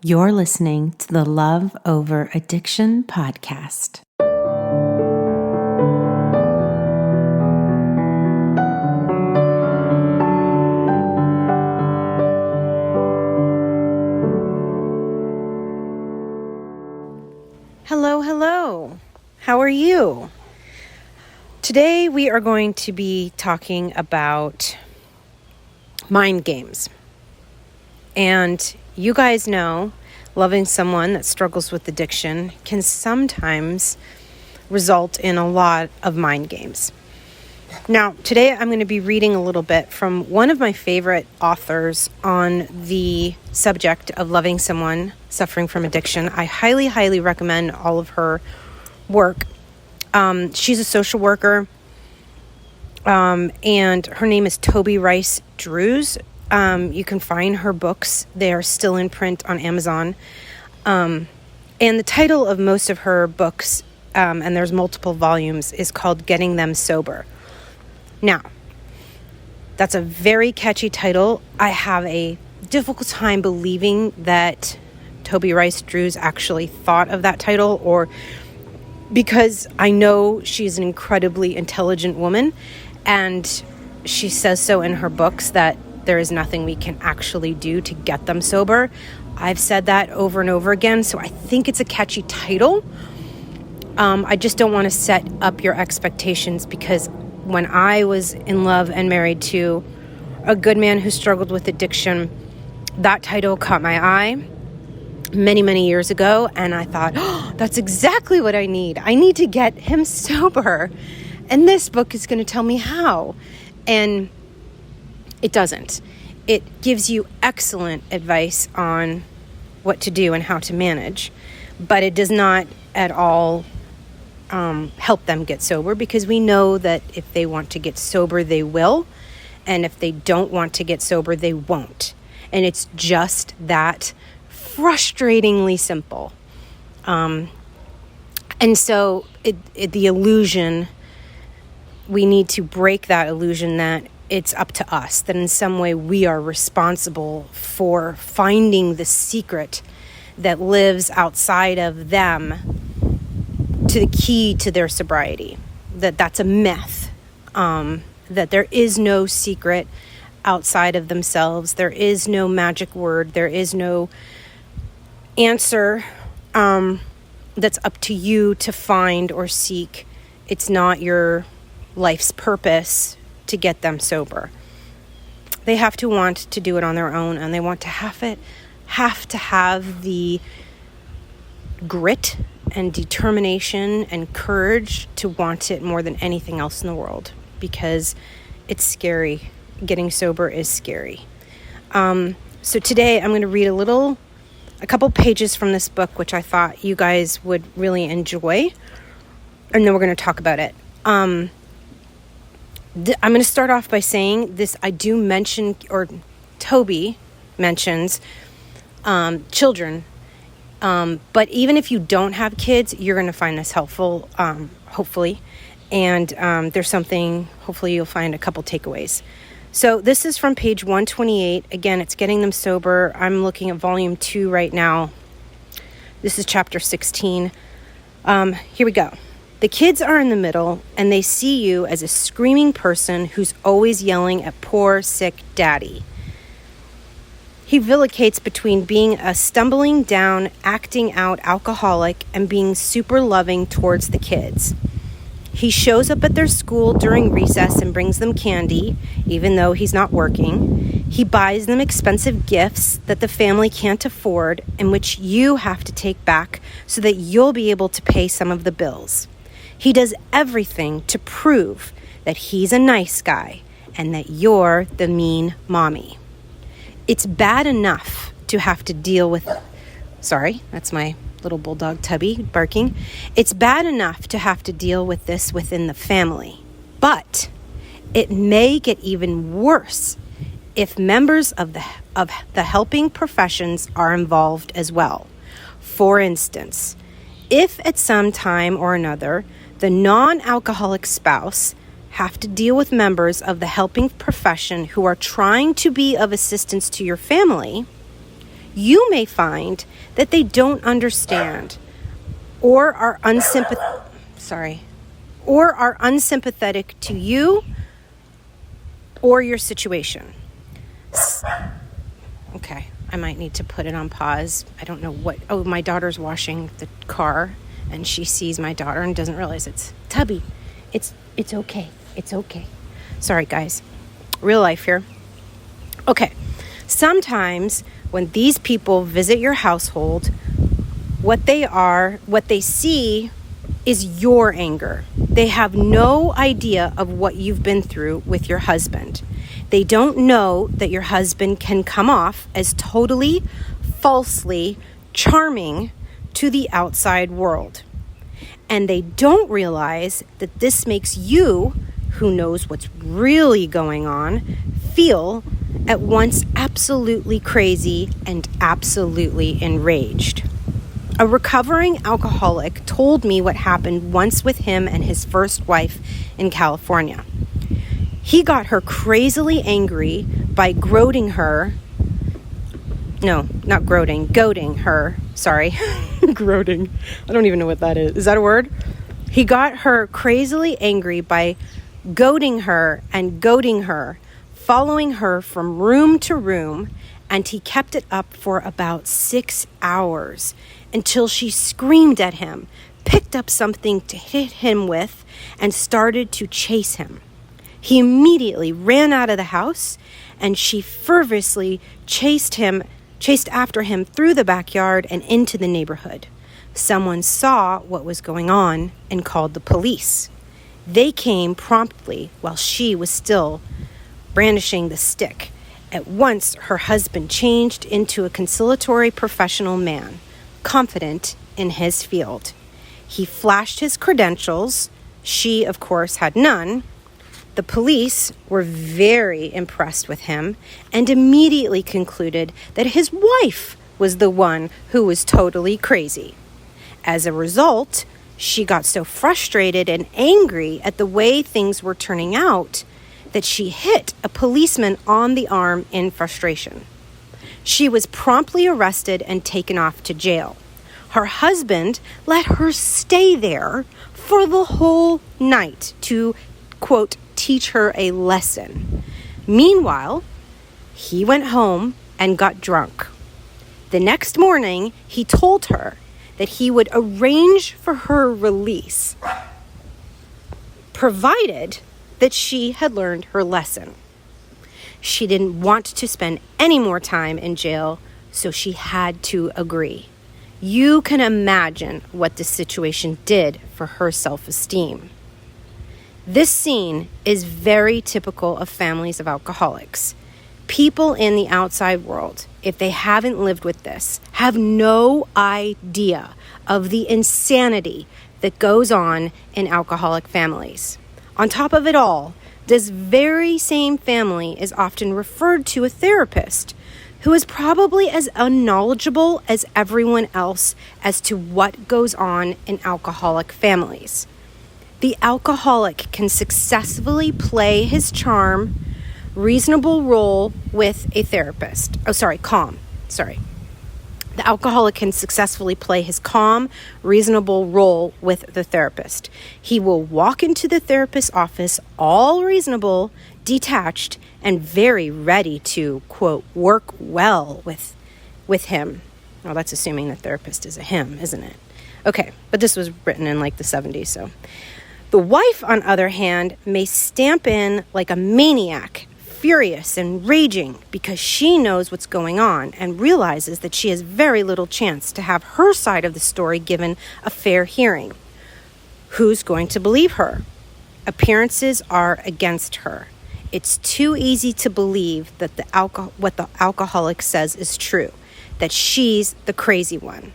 You're listening to the Love Over Addiction podcast. Hello. How are you? Today we are going to be talking about mind games. And you guys know loving someone that struggles with addiction can sometimes result in a lot of mind games. Now, today I'm going to be reading a little bit from one of my favorite authors on the subject of loving someone suffering from addiction. I highly recommend all of her work. She's a social worker, and her name is Toby Rice Drews. You can find her books. They are still in print on Amazon. And the title of most of her books, and there's multiple volumes, is called Getting Them Sober. Now, that's a very catchy title. I have a difficult time believing that Toby Rice Drews actually thought of that title, or because I know she's an incredibly intelligent woman, and she says so in her books that there is nothing we can actually do to get them sober. I've said that over and over again, so I think it's a catchy title. I just don't want to set up your expectations, because when I was in love and married to a good man who struggled with addiction, that title caught my eye many years ago, and I thought, oh, that's exactly what I need. I need to get him sober, and this book is going to tell me how. And it doesn't. It gives you excellent advice on what to do and how to manage, but it does not at all help them get sober, because we know that if they want to get sober, they will, and if they don't want to get sober, they won't. And it's just that frustratingly simple. And so the illusion, we need to break that illusion that it's up to us, that in some way we are responsible for finding the secret that lives outside of them to the key to their sobriety. That's a myth, that there is no secret outside of themselves. There is no magic word. There is no answer that's up to you to find or seek. It's not your life's purpose to get them sober. They have to want to do it on their own, and they want to have the grit and determination and courage to want it more than anything else in the world, because it's scary. Getting sober is scary. So today I'm going to read a couple pages from this book, which I thought you guys would really enjoy, and then we're going to talk about it. I'm going to start off by saying this. I do mention, or Toby mentions, children. But even if you don't have kids, you're going to find this helpful, hopefully. And there's something, hopefully you'll find a couple takeaways. So this is from page 128. Again, it's Getting Them Sober. I'm looking at volume 2 right now. This is chapter 16. Here we go. The kids are in the middle, and they see you as a screaming person who's always yelling at poor, sick daddy. He vilicates between being a stumbling down, acting out alcoholic and being super loving towards the kids. He shows up at their school during recess and brings them candy, even though he's not working. He buys them expensive gifts that the family can't afford, and which you have to take back so that you'll be able to pay some of the bills. He does everything to prove that he's a nice guy and that you're the mean mommy. It's bad enough to have to deal with... Sorry, that's my little bulldog Tubby barking. It's bad enough to have to deal with this within the family, but it may get even worse if members of the helping professions are involved as well. For instance, if at some time or another the non-alcoholic spouse have to deal with members of the helping profession who are trying to be of assistance to your family, you may find that they don't understand or are unsympathetic to you or your situation. Okay, I might need to put it on pause. I don't know what. Oh, my daughter's washing the car, and she sees my daughter and doesn't realize it's Tubby. It's okay. It's okay. Sorry, guys. Real life here. Okay. Sometimes when these people visit your household, what they see is your anger. They have no idea of what you've been through with your husband. They don't know that your husband can come off as totally, falsely charming to the outside world. And they don't realize that this makes you, who knows what's really going on, feel at once absolutely crazy and absolutely enraged. A recovering alcoholic told me what happened once with him and his first wife in California. He got her crazily angry by goading her. Sorry. Goading. I don't even know what that is. Is that a word? He got her crazily angry by goading her, following her from room to room, and he kept it up for about 6 hours until she screamed at him, picked up something to hit him with, and started to chase him. He immediately ran out of the house, and she fervently chased after him through the backyard and into the neighborhood. Someone saw what was going on and called the police. They came promptly while she was still brandishing the stick. At once, her husband changed into a conciliatory professional man, confident in his field. He flashed his credentials. She, of course, had none. The police were very impressed with him and immediately concluded that his wife was the one who was totally crazy. As a result, she got so frustrated and angry at the way things were turning out that she hit a policeman on the arm in frustration. She was promptly arrested and taken off to jail. Her husband let her stay there for the whole night to, quote, teach her a lesson. Meanwhile, he went home and got drunk. The next morning, he told her that he would arrange for her release, provided that she had learned her lesson. She didn't want to spend any more time in jail, so she had to agree. You can imagine what the situation did for her self-esteem. This scene is very typical of families of alcoholics. People in the outside world, if they haven't lived with this, have no idea of the insanity that goes on in alcoholic families. On top of it all, this very same family is often referred to a therapist who is probably as unknowledgeable as everyone else as to what goes on in alcoholic families. The alcoholic can successfully play his charm, reasonable role with a therapist. The alcoholic can successfully play his calm, reasonable role with the therapist. He will walk into the therapist's office all reasonable, detached, and very ready to, quote, work well with him. Well, that's assuming the therapist is a him, isn't it? Okay, but this was written in like the 70s, so. The wife, on the other hand, may stamp in like a maniac, furious and raging because she knows what's going on and realizes that she has very little chance to have her side of the story given a fair hearing. Who's going to believe her? Appearances are against her. It's too easy to believe that what the alcoholic says is true, that she's the crazy one.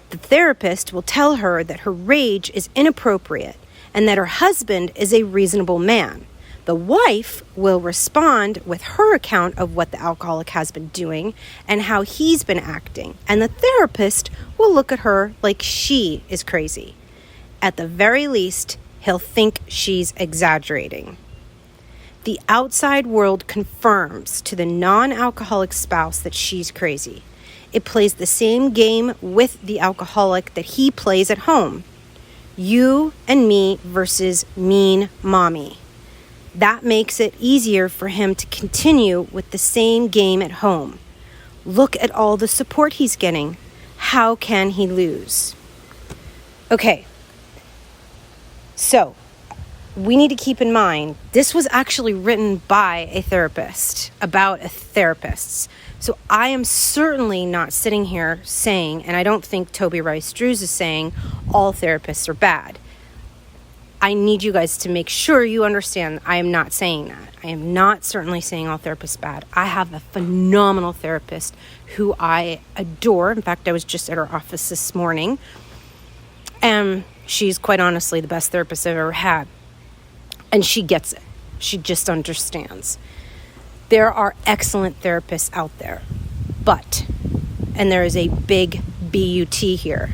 The therapist will tell her that her rage is inappropriate and that her husband is a reasonable man. The wife will respond with her account of what the alcoholic has been doing and how he's been acting, and the therapist will look at her like she is crazy. At the very least, he'll think she's exaggerating. The outside world confirms to the non-alcoholic spouse that she's crazy. It plays the same game with the alcoholic that he plays at home. You and me versus mean mommy. That makes it easier for him to continue with the same game at home. Look at all the support he's getting. How can he lose? Okay, so we need to keep in mind, this was actually written by a therapist, about a therapist. So I am certainly not sitting here saying, and I don't think Toby Rice Drews is saying, all therapists are bad. I need you guys to make sure you understand I am not saying that. I am not certainly saying all therapists are bad. I have a phenomenal therapist who I adore. In fact, I was just at her office this morning, and she's quite honestly the best therapist I've ever had. And she gets it. She just understands. There are excellent therapists out there, but, and there is a big BUT here,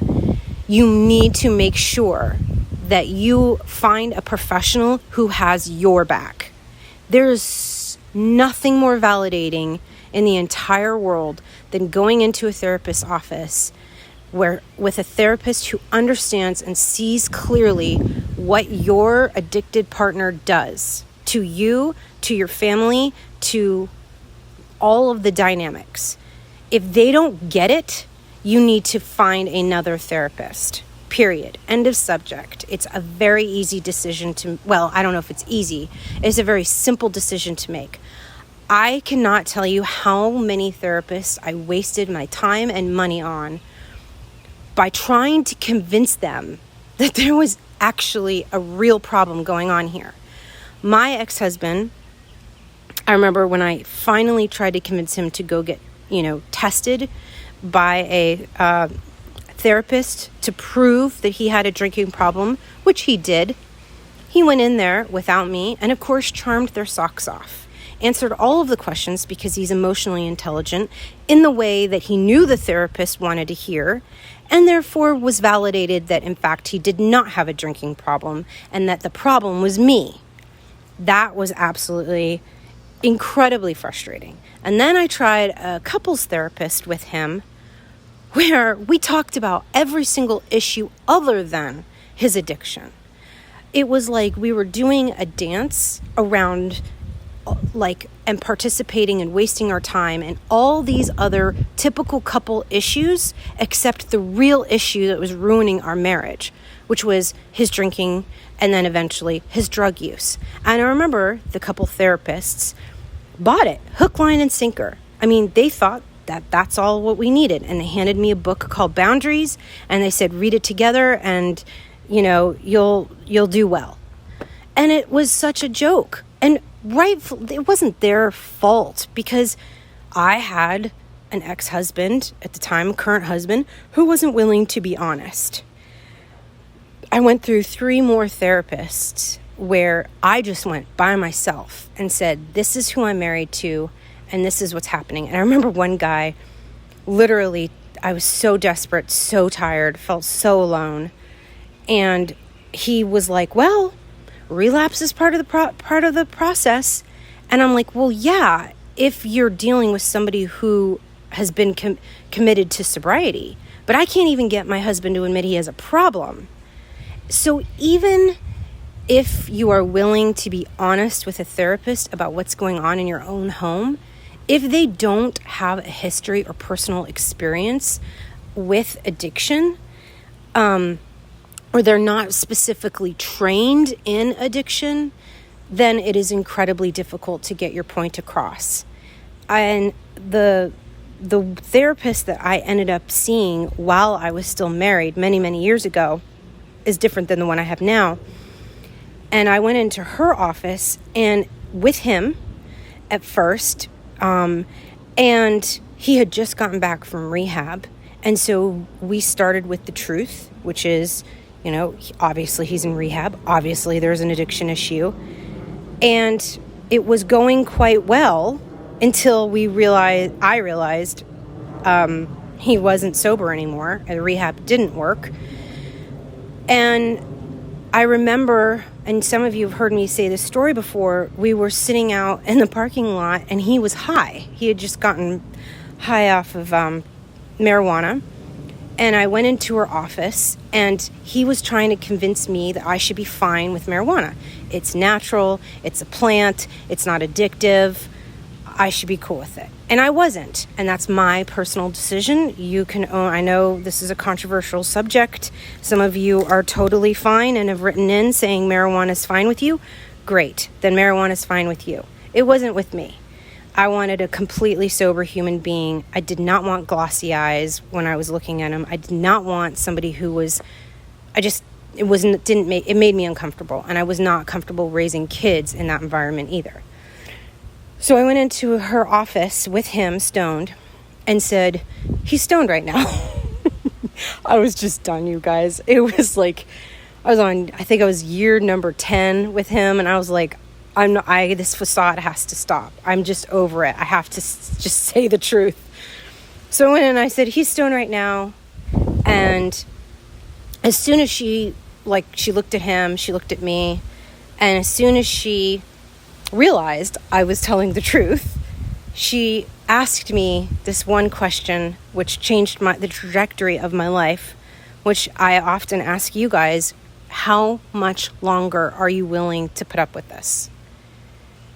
you need to make sure that you find a professional who has your back. There's nothing more validating in the entire world than going into a therapist's office with a therapist who understands and sees clearly what your addicted partner does to you, to your family, to all of the dynamics. If they don't get it, you need to find another therapist. Period. End of subject. It's a very easy decision to, well, I don't know if it's easy. It's a very simple decision to make. I cannot tell you how many therapists I wasted my time and money on by trying to convince them that there was actually a real problem going on here. My ex-husband, I remember when I finally tried to convince him to go get, tested by a therapist to prove that he had a drinking problem, which he did. He went in there without me and, of course, charmed their socks off. Answered all of the questions because he's emotionally intelligent in the way that he knew the therapist wanted to hear, and therefore was validated that, in fact, he did not have a drinking problem and that the problem was me. That was absolutely incredibly frustrating. And then I tried a couples therapist with him where we talked about every single issue other than his addiction. It was like we were doing a dance around and participating and wasting our time and all these other typical couple issues, except the real issue that was ruining our marriage, which was his drinking and then eventually his drug use. And I remember the couple therapists bought it, hook, line, and sinker. I mean, they thought that that's all what we needed. And they handed me a book called Boundaries, and they said, read it together and, you'll do well. And it was such a joke. And it wasn't their fault, because I had an ex-husband at the time, current husband, who wasn't willing to be honest. I went through 3 more therapists where I just went by myself and said, this is who I'm married to, and this is what's happening. And I remember one guy, literally, I was so desperate, so tired, felt so alone. And he was like, well, relapse is part of the process. And I'm like, well, yeah, if you're dealing with somebody who has been committed to sobriety. But I can't even get my husband to admit he has a problem. So even if you are willing to be honest with a therapist about what's going on in your own home, if they don't have a history or personal experience with addiction, or they're not specifically trained in addiction, then it is incredibly difficult to get your point across. And the therapist that I ended up seeing while I was still married many, many years ago is different than the one I have now. And I went into her office and with him at first, and he had just gotten back from rehab. And so we started with the truth, which is, obviously he's in rehab. Obviously there's an addiction issue. And it was going quite well until I realized he wasn't sober anymore. And the rehab didn't work. And I remember, and some of you have heard me say this story before, we were sitting out in the parking lot and he was high. He had just gotten high off of marijuana, and I went into her office, and he was trying to convince me that I should be fine with marijuana. It's natural, it's a plant, it's not addictive, I should be cool with it. And I wasn't, and that's my personal decision. You can own, I know this is a controversial subject. Some of you are totally fine and have written in saying marijuana is fine with you. Great, then marijuana is fine with you. It wasn't with me. I wanted a completely sober human being. I did not want glossy eyes when I was looking at him. I did not want somebody who was, it made me uncomfortable, and I was not comfortable raising kids in that environment either. So I went into her office with him stoned and said, he's stoned right now. I was just done, you guys. It was like, I think I was year number 10 with him, and I was like, this facade has to stop. I'm just over it. I have to just say the truth. So I went in and I said, he's stoned right now. And as soon as she looked at him, she looked at me. And as soon as she realized I was telling the truth, she asked me this one question, which changed the trajectory of my life, which I often ask you guys: how much longer are you willing to put up with this?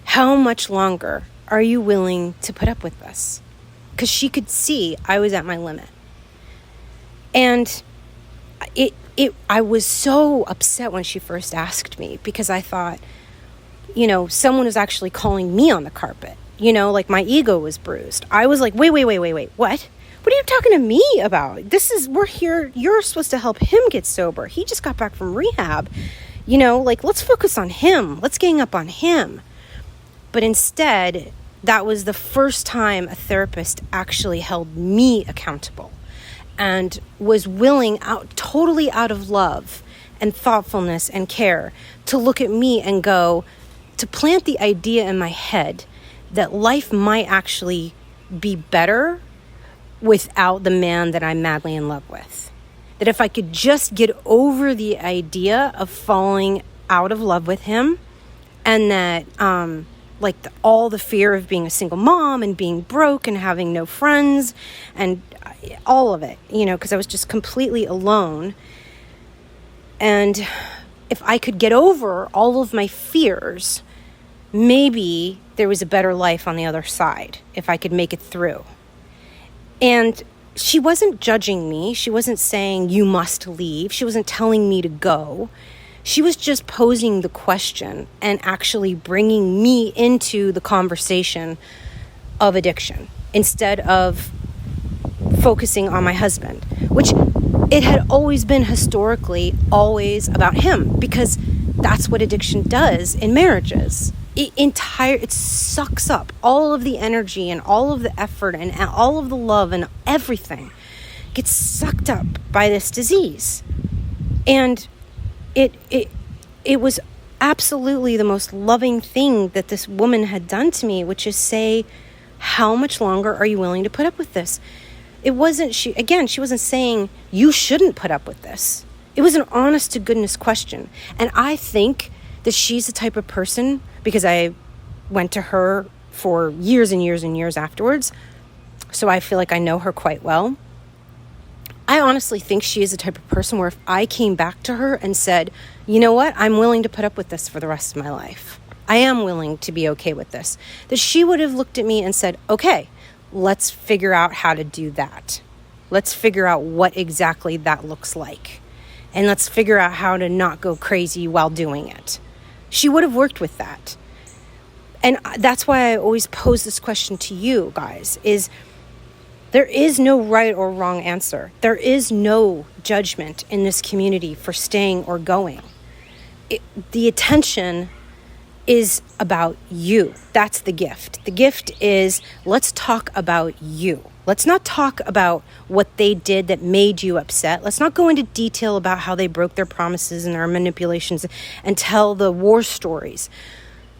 How much longer are you willing to put up with this? Because she could see I was at my limit. And I was so upset when she first asked me, because I thought, someone was actually calling me on the carpet. Like my ego was bruised. I was like, wait, what? What are you talking to me about? We're here. You're supposed to help him get sober. He just got back from rehab. Let's focus on him. Let's gang up on him. But instead, that was the first time a therapist actually held me accountable and was willing, totally out of love and thoughtfulness and care, to look at me and to plant the idea in my head that life might actually be better without the man that I'm madly in love with. That if I could just get over the idea of falling out of love with him, and that all the fear of being a single mom and being broke and having no friends and all of it, because I was just completely alone. And if I could get over all of my fears, maybe there was a better life on the other side if I could make it through. And she wasn't judging me. She wasn't saying, you must leave. She wasn't telling me to go. She was just posing the question and actually bringing me into the conversation of addiction instead of focusing on my husband, which it had always been historically always about him, because that's what addiction does in marriages. It sucks up all of the energy and all of the effort and all of the love, and everything gets sucked up by this disease. And it was absolutely the most loving thing that this woman had done to me, which is say, how much longer are you willing to put up with this? It wasn't, she wasn't saying you shouldn't put up with this. It was an honest to goodness question. And I think that she's the type of person, because I went to her for years and years and years afterwards, so I feel like I know her quite well. I honestly think she is the type of person where if I came back to her and said, you know what, I'm willing to put up with this for the rest of my life, I am willing to be okay with this, that she would have looked at me and said, okay, let's figure out how to do that. Let's figure out what exactly that looks like. And let's figure out how to not go crazy while doing it. She would have worked with that. And that's why I always pose this question to you guys, is there is no right or wrong answer. There is no judgment in this community for staying or going. The attention is about you. That's the gift. The gift is, let's talk about you. Let's not talk about what they did that made you upset. Let's not go into detail about how they broke their promises and their manipulations and tell the war stories.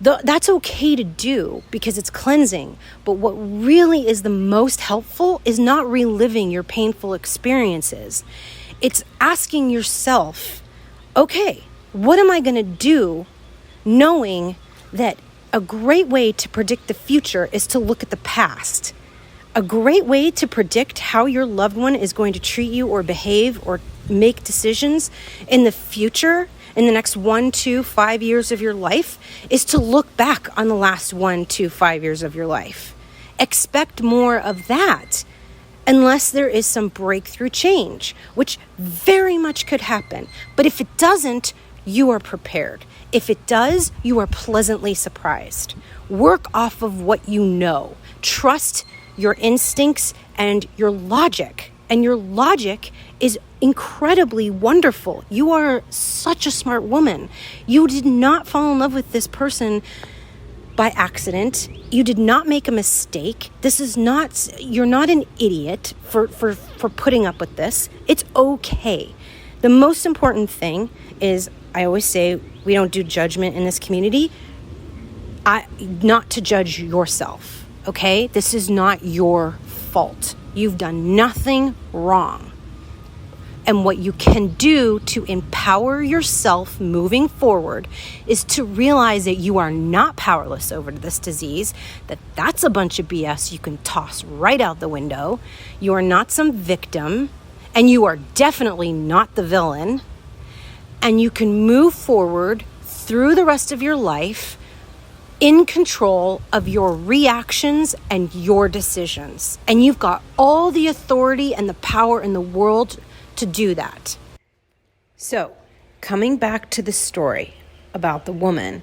That's okay to do because it's cleansing. But what really is the most helpful is not reliving your painful experiences. It's asking yourself, okay, what am I going to do, knowing that a great way to predict the future is to look at the past. A great way to predict how your loved one is going to treat you or behave or make decisions in the future, in the next 1, 2, 5 years of your life, is to look back on the last 1, 2, 5 years of your life. Expect more of that, unless there is some breakthrough change, which very much could happen. But if it doesn't, you are prepared. If it does, you are pleasantly surprised. Work off of what you know. Trust your instincts and your logic. And your logic is incredibly wonderful. You are such a smart woman. You did not fall in love with this person by accident. You did not make a mistake. You're not an idiot for putting up with this. It's okay. The most important thing is, I always say, we don't do judgment in this community. Not to judge yourself. Okay? This is not your fault. You've done nothing wrong. And what you can do to empower yourself moving forward is to realize that you are not powerless over this disease, that's a bunch of BS you can toss right out the window. You are not some victim, and you are definitely not the villain. And you can move forward through the rest of your life in control of your reactions and your decisions. And you've got all the authority and the power in the world to do that. So, coming back to the story about the woman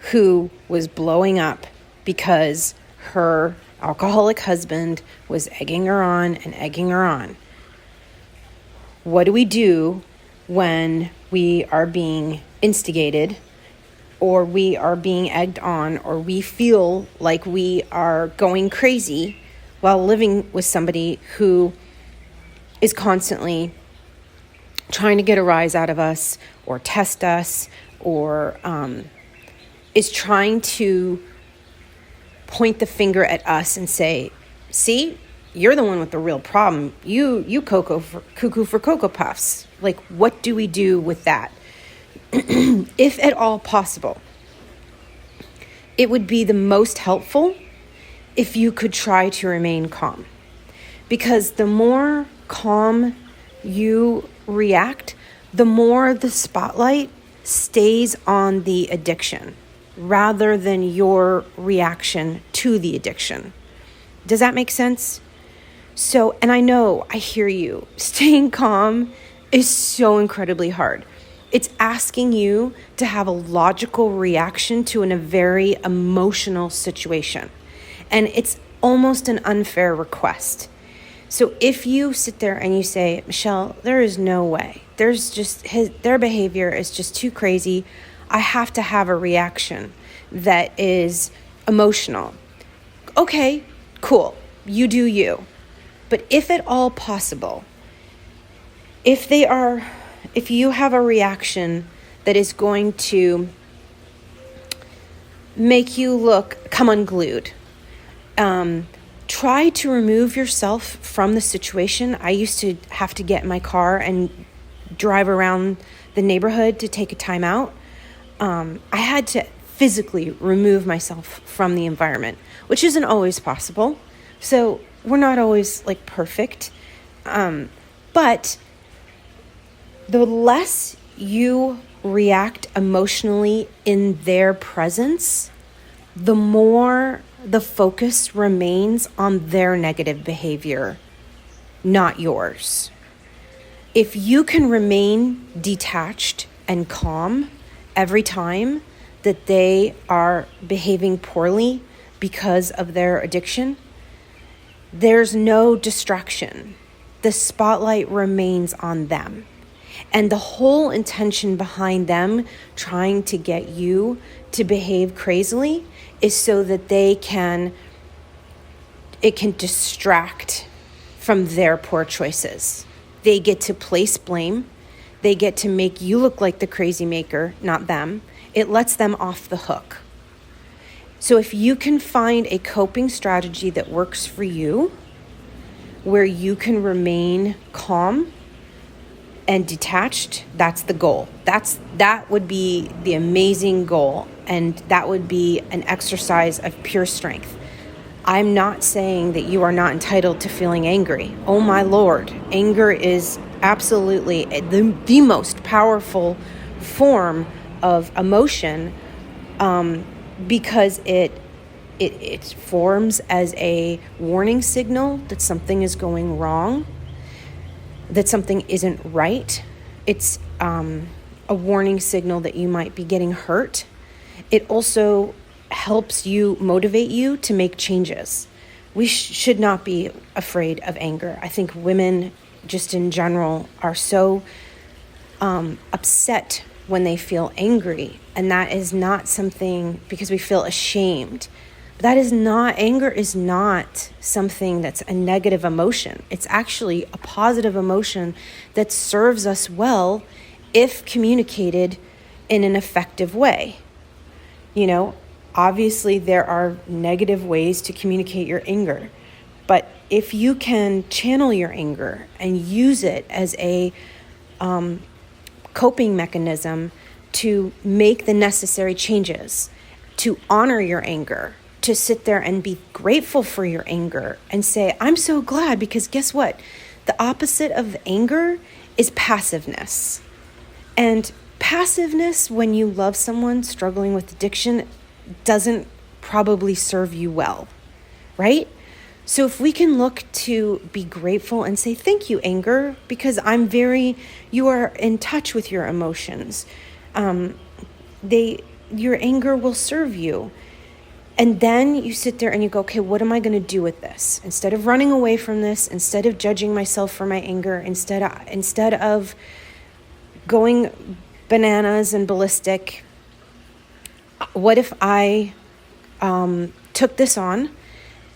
who was blowing up because her alcoholic husband was egging her on and egging her on. What do we do when we are being instigated, or we are being egged on, or we feel like we are going crazy while living with somebody who is constantly trying to get a rise out of us or test us, or is trying to point the finger at us and say, see, you're the one with the real problem. You cuckoo for Cocoa Puffs. Like, what do we do with that? If at all possible, it would be the most helpful if you could try to remain calm. Because the more calm you react, the more the spotlight stays on the addiction rather than your reaction to the addiction. Does that make sense? So, and I know, I hear you. Staying calm is so incredibly hard. It's asking you to have a logical reaction to a very emotional situation. And it's almost an unfair request. So if you sit there and you say, Michelle, there is no way. Their behavior is just too crazy. I have to have a reaction that is emotional. Okay, cool. You do you. But if at all possible, if you have a reaction that is going to make you come unglued, try to remove yourself from the situation. I used to have to get in my car and drive around the neighborhood to take a time out. I had to physically remove myself from the environment, which isn't always possible. So we're not always perfect. But the less you react emotionally in their presence, the more the focus remains on their negative behavior, not yours. If you can remain detached and calm every time that they are behaving poorly because of their addiction, there's no distraction. The spotlight remains on them. And the whole intention behind them trying to get you to behave crazily is so that it can distract from their poor choices. They get to place blame. They get to make you look like the crazy maker, not them. It lets them off the hook. So if you can find a coping strategy that works for you, where you can remain calm and detached, that's the goal. That would be the amazing goal, and that would be an exercise of pure strength. I'm not saying that you are not entitled to feeling angry. Oh my Lord, anger is absolutely the most powerful form of emotion, because it forms as a warning signal that something is going wrong, that something isn't right. It's a warning signal that you might be getting hurt. It also helps you, motivate you to make changes. We should not be afraid of anger. I think women just in general are so upset when they feel angry, and that is not something because we feel ashamed. That is not, anger is not something that's a negative emotion. It's actually a positive emotion that serves us well if communicated in an effective way. You know, obviously there are negative ways to communicate your anger, but if you can channel your anger and use it as a coping mechanism to make the necessary changes, to honor your anger, to sit there and be grateful for your anger and say, I'm so glad, because guess what? The opposite of anger is passiveness. And passiveness, when you love someone struggling with addiction, doesn't probably serve you well, right? So if we can look to be grateful and say, thank you, anger, because you are in touch with your emotions. Your anger will serve you. And then you sit there and you go, okay, what am I going to do with this? Instead of running away from this, instead of judging myself for my anger, instead of going bananas and ballistic, what if I took this on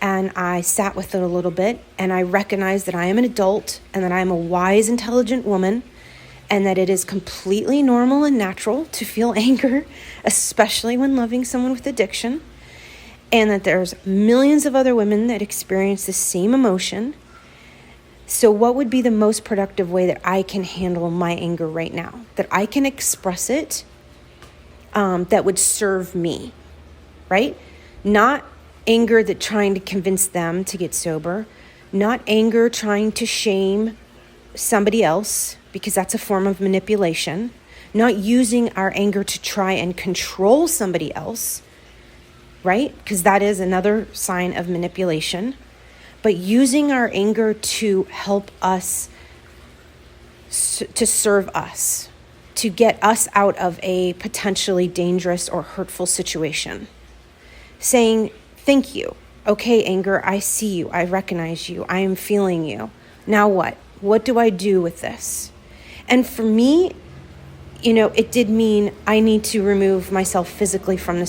and I sat with it a little bit and I recognized that I am an adult and that I am a wise, intelligent woman, and that it is completely normal and natural to feel anger, especially when loving someone with addiction, and that there's millions of other women that experience the same emotion. So what would be the most productive way that I can handle my anger right now? That I can express it, that would serve me, right? Not anger that trying to convince them to get sober, not anger trying to shame somebody else, because that's a form of manipulation, not using our anger to try and control somebody else, right? Because that is another sign of manipulation. But using our anger to help us, to serve us, to get us out of a potentially dangerous or hurtful situation. Saying, thank you. Okay, anger, I see you. I recognize you. I am feeling you. Now what? What do I do with this? And for me, it did mean I need to remove myself physically from the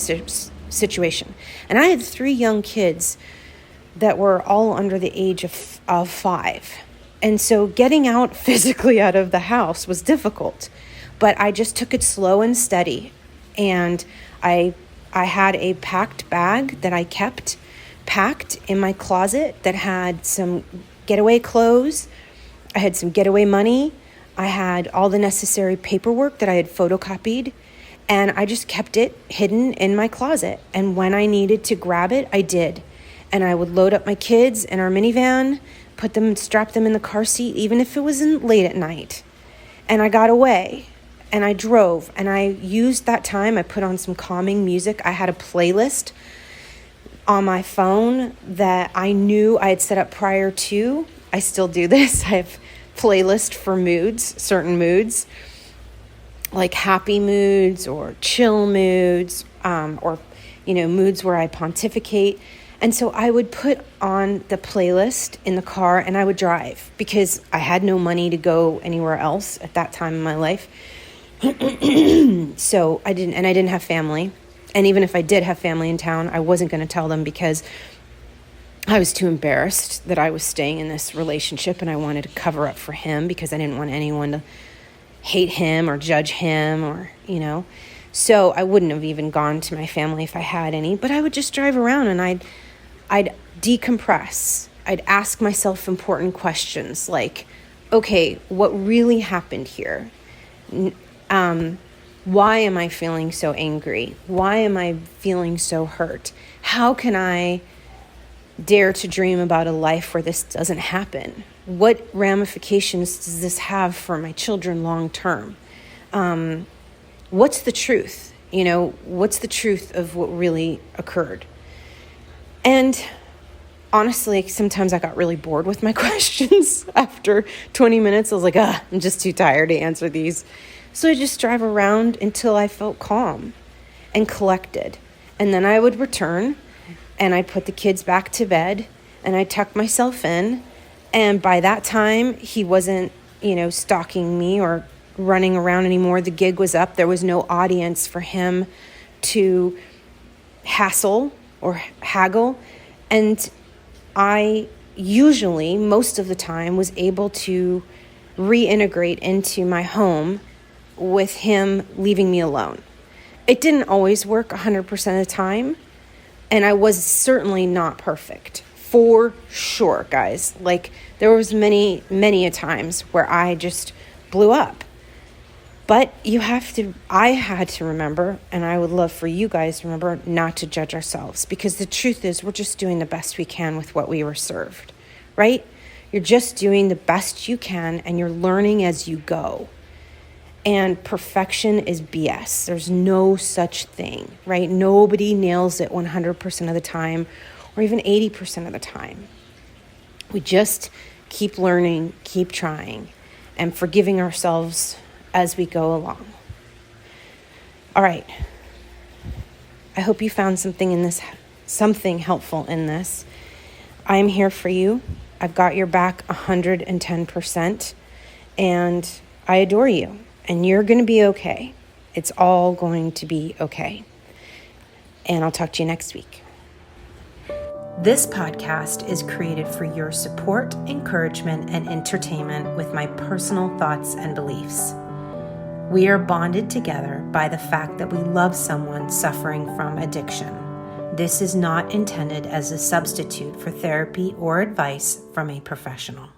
situation. And I had 3 young kids that were all under the age of 5. And so getting out physically out of the house was difficult. But I just took it slow and steady. And I had a packed bag that I kept packed in my closet that had some getaway clothes. I had some getaway money. I had all the necessary paperwork that I had photocopied. And I just kept it hidden in my closet. And when I needed to grab it, I did. And I would load up my kids in our minivan, strap them in the car seat, even if it was late at night. And I got away. And I drove, and I used that time. I put on some calming music. I had a playlist on my phone that I knew I had set up prior to. I still do this. I have playlist for moods, certain moods, like happy moods or chill moods, or moods where I pontificate. And so I would put on the playlist in the car, and I would drive because I had no money to go anywhere else at that time in my life. So I didn't have family. And even if I did have family in town, I wasn't going to tell them because I was too embarrassed that I was staying in this relationship, and I wanted to cover up for him because I didn't want anyone to hate him or judge him or, So I wouldn't have even gone to my family if I had any, but I would just drive around and I'd decompress. I'd ask myself important questions like, okay, what really happened here? Why am I feeling so angry? Why am I feeling so hurt? How can I dare to dream about a life where this doesn't happen? What ramifications does this have for my children long term? What's the truth? What's the truth of what really occurred? And honestly, sometimes I got really bored with my questions. After 20 minutes, I was like, I'm just too tired to answer these. So I just drive around until I felt calm and collected. And then I would return and I'd put the kids back to bed and I'd tuck myself in. And by that time, he wasn't, stalking me or running around anymore. The gig was up. There was no audience for him to hassle or haggle. And I usually, most of the time, was able to reintegrate into my home with him leaving me alone. It didn't always work 100% of the time, and I was certainly not perfect. For sure, guys. Like, there was many a times where I just blew up. But I had to remember, and I would love for you guys to remember, not to judge ourselves. Because the truth is, we're just doing the best we can with what we were served, right? You're just doing the best you can, and you're learning as you go. And perfection is BS. There's no such thing, right? Nobody nails it 100% of the time, or even 80% of the time. We just keep learning, keep trying, and forgiving ourselves as we go along. All right. I hope you found something helpful in this. I'm here for you. I've got your back 110%, and I adore you, and you're going to be okay. It's all going to be okay. And I'll talk to you next week. This podcast is created for your support, encouragement, and entertainment with my personal thoughts and beliefs. We are bonded together by the fact that we love someone suffering from addiction. This is not intended as a substitute for therapy or advice from a professional.